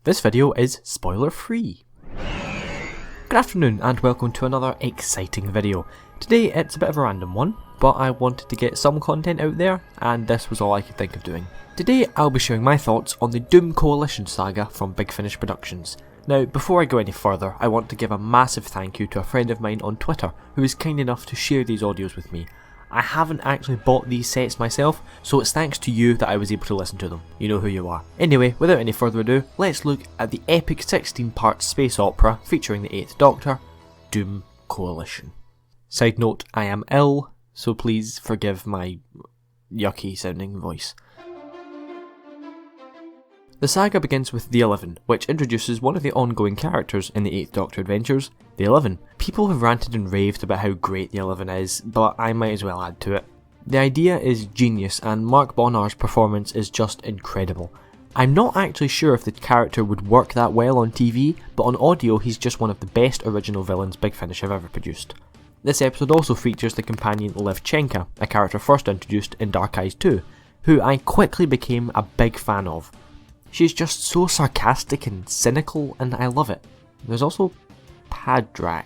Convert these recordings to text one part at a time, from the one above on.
This video is spoiler free. Good afternoon and welcome to another exciting video. Today it's a bit of a random one, but I wanted to get some content out there and this was all I could think of doing. Today I'll be sharing my thoughts on the Doom Coalition saga from Big Finish Productions. Now before I go any further, I want to give a massive thank you to a friend of mine on Twitter who was kind enough to share these audios with me. I haven't actually bought these sets myself, so it's thanks to you that I was able to listen to them. You know who you are. Anyway, without any further ado, let's look at the epic 16-part space opera featuring the 8th Doctor, Doom Coalition. Side note, I am ill, so please forgive my yucky sounding voice. The saga begins with the 11, which introduces one of the ongoing characters in the 8th Doctor adventures, the 11. People have ranted and raved about how great the 11 is, but I might as well add to it. The idea is genius and Mark Bonar's performance is just incredible. I'm not actually sure if the character would work that well on TV, but on audio he's just one of the best original villains Big Finish have ever produced. This episode also features the companion Liv Chenka, a character first introduced in Dark Eyes 2, who I quickly became a big fan of. She's just so sarcastic and cynical and I love it. There's also Padrak.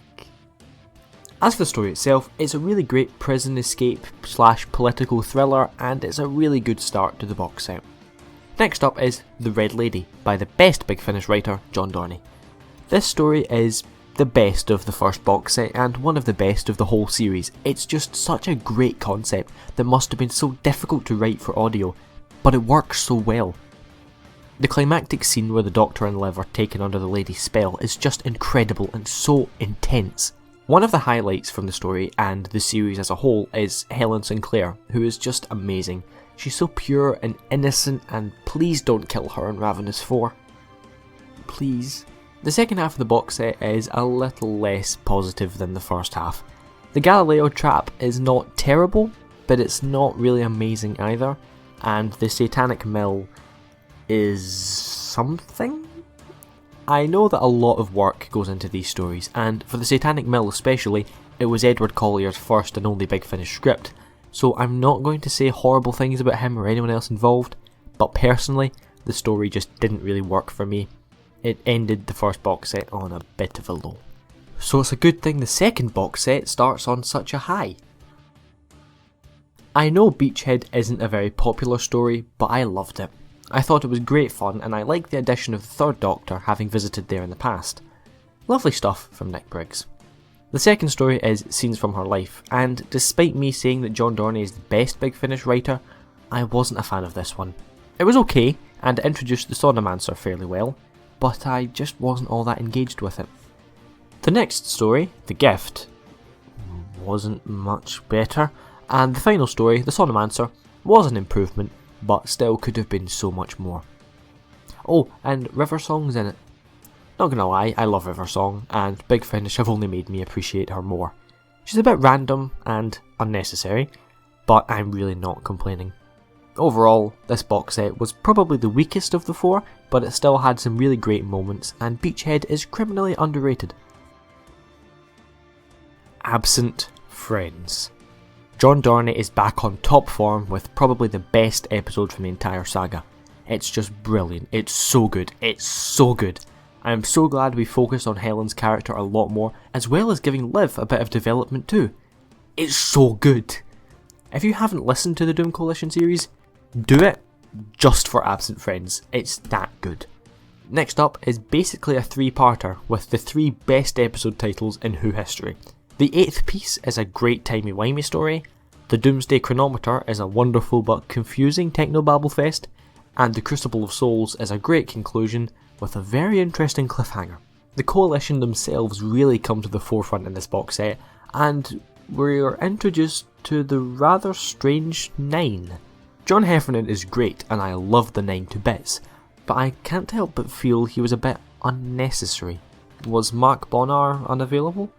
As for the story itself, it's a really great prison escape / political thriller and it's a really good start to the box set. Next up is The Red Lady by the best Big Finish writer, John Dorney. This story is the best of the first box set and one of the best of the whole series. It's just such a great concept that must have been so difficult to write for audio, but it works so well. The climactic scene where the Doctor and Liv are taken under the lady's spell is just incredible and so intense. One of the highlights from the story and the series as a whole is Helen Sinclair, who is just amazing. She's so pure and innocent and please don't kill her in Ravenous 4. Please. The second half of the box set is a little less positive than the first half. The Galileo trap is not terrible, but it's not really amazing either, and the Satanic Mill is something? I know that a lot of work goes into these stories, and for the Satanic Mill especially, it was Edward Collier's first and only Big Finish script, so I'm not going to say horrible things about him or anyone else involved, but personally, the story just didn't really work for me. It ended the first box set on a bit of a low. So it's a good thing the second box set starts on such a high. I know Beachhead isn't a very popular story, but I loved it. I thought it was great fun and I liked the addition of the 3rd Doctor having visited there in the past. Lovely stuff from Nick Briggs. The second story is Scenes from Her Life, and despite me saying that John Dorney is the best Big Finish writer, I wasn't a fan of this one. It was okay and it introduced the Sonomancer fairly well, but I just wasn't all that engaged with it. The next story, The Gift, wasn't much better, and the final story, The Sonomancer, was an improvement, but still could have been so much more. Oh, and River Song's in it. Not gonna lie, I love River Song, and Big Finish have only made me appreciate her more. She's a bit random and unnecessary, but I'm really not complaining. Overall, this box set was probably the weakest of the 4, but it still had some really great moments, and Beachhead is criminally underrated. Absent Friends. John Dorney is back on top form with probably the best episode from the entire saga. It's just brilliant, it's so good, it's so good. I am so glad we focused on Helen's character a lot more, as well as giving Liv a bit of development too. It's so good. If you haven't listened to the Doom Coalition series, do it just for Absent Friends, it's that good. Next up is basically a 3-parter with the 3 best episode titles in Who history. The 8th piece is a great timey-wimey story, the Doomsday Chronometer is a wonderful but confusing technobabble fest, and the Crucible of Souls is a great conclusion with a very interesting cliffhanger. The Coalition themselves really come to the forefront in this box set, and we're introduced to the rather strange 9. John Heffernan is great and I love the 9 to bits, but I can't help but feel he was a bit unnecessary. Was Mark Bonar unavailable?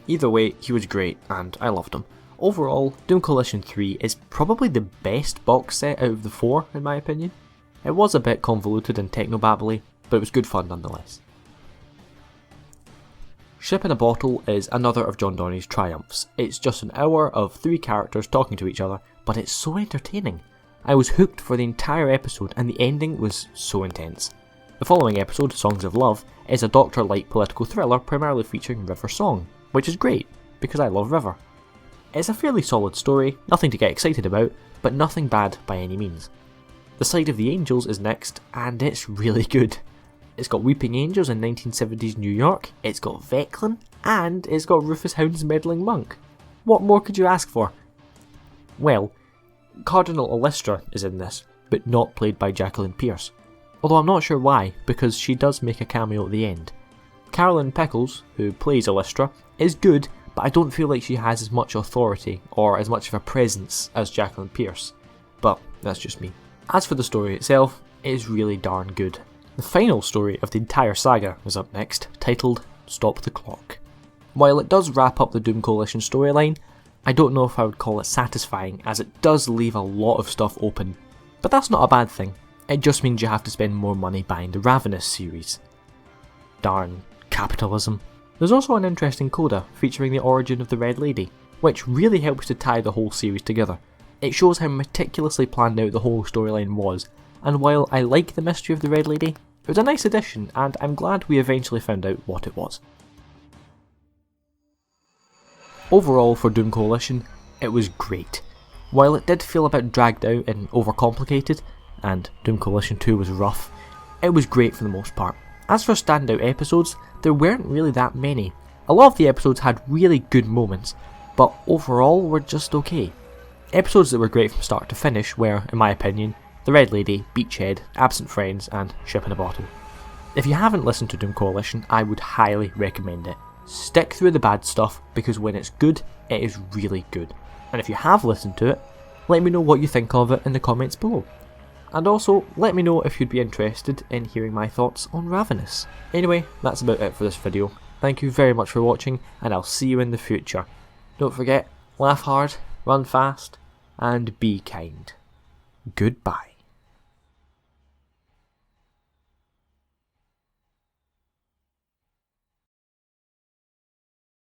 Either way, he was great and I loved him. Overall, Doom Coalition 3 is probably the best box set out of the 4 in my opinion. It was a bit convoluted and technobabbly, but it was good fun nonetheless. Ship in a Bottle is another of John Dorney's triumphs. It's just an hour of 3 characters talking to each other, but it's so entertaining. I was hooked for the entire episode and the ending was so intense. The following episode, Songs of Love, is a Doctor-like political thriller primarily featuring River Song, which is great, because I love River. It's a fairly solid story, nothing to get excited about, but nothing bad by any means. The Side of the Angels is next, and it's really good. It's got Weeping Angels in 1970s New York, it's got Veclan, and it's got Rufus Hound's meddling monk. What more could you ask for? Well, Cardinal Illustra is in this, but not played by Jacqueline Pearce. Although I'm not sure why, because she does make a cameo at the end. Carolyn Pickles, who plays Illustra, is good, but I don't feel like she has as much authority or as much of a presence as Jacqueline Pearce. But that's just me. As for the story itself, it is really darn good. The final story of the entire saga is up next, titled Stop the Clock. While it does wrap up the Doom Coalition storyline, I don't know if I would call it satisfying, as it does leave a lot of stuff open. But that's not a bad thing. It just means you have to spend more money buying the Ravenous series. Darn capitalism. There's also an interesting coda featuring the origin of the Red Lady, which really helps to tie the whole series together. It shows how meticulously planned out the whole storyline was, and while I like the mystery of the Red Lady, it was a nice addition and I'm glad we eventually found out what it was. Overall for Doom Coalition, it was great. While it did feel a bit dragged out and overcomplicated, and Doom Coalition 2 was rough, it was great for the most part. As for standout episodes, there weren't really that many. A lot of the episodes had really good moments, but overall were just okay. Episodes that were great from start to finish were, in my opinion, The Red Lady, Beachhead, Absent Friends, and Ship in a Bottle. If you haven't listened to Doom Coalition, I would highly recommend it. Stick through the bad stuff, because when it's good, it is really good. And if you have listened to it, let me know what you think of it in the comments below. And also, let me know if you'd be interested in hearing my thoughts on Ravenous. Anyway, that's about it for this video. Thank you very much for watching, and I'll see you in the future. Don't forget, laugh hard, run fast, and be kind. Goodbye.